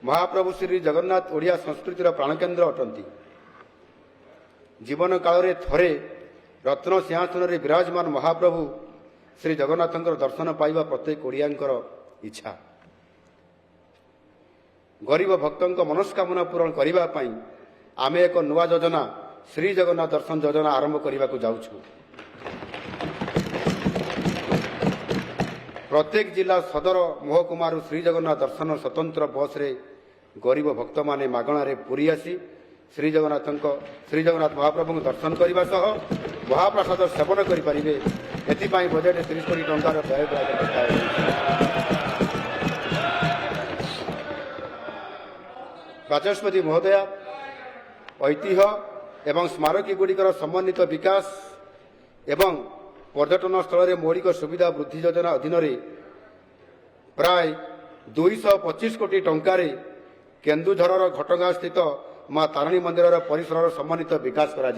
महाप्रभु श्री जगन्नाथ ओडिया संस्कृतिर प्राणकेन्द्र अटंती। जीवन काल में थरे रत्न सिंहासन में विराजमान महाप्रभु श्री जगन्नाथ दर्शन पाइबा प्रत्येक ओडियांकर इच्छा। गरीब भक्तों मनस्कामना पूरण करने आमे एक नुआ योजना श्री जगन्नाथ दर्शन योजना आरंभ करने को जाऊँ। प्रत्येक जिला सदर महकुमार श्री जगन्नाथ दर्शन स्वतंत्र बस रे गरीब भक्त माने मागणारे पुरी आसी श्री जगन्नाथ महाप्रभु दर्शन करने सह महाप्रसाद सेवन करेंगे। एपाई बजेट 30 कोटी टंकार व्यय बाचस्पति महोदया ऐतिह्य एवं स्मारकी गुड़िकर समन्वित विकास एवं पर्यटन स्थल में मौलिक सुविधा वृद्धि योजना अधीन प्राय 225 कोटी टंकार केन्दुझर घटगां स्थित मां तारिणी मंदिर परिसर समन्वित विकास करा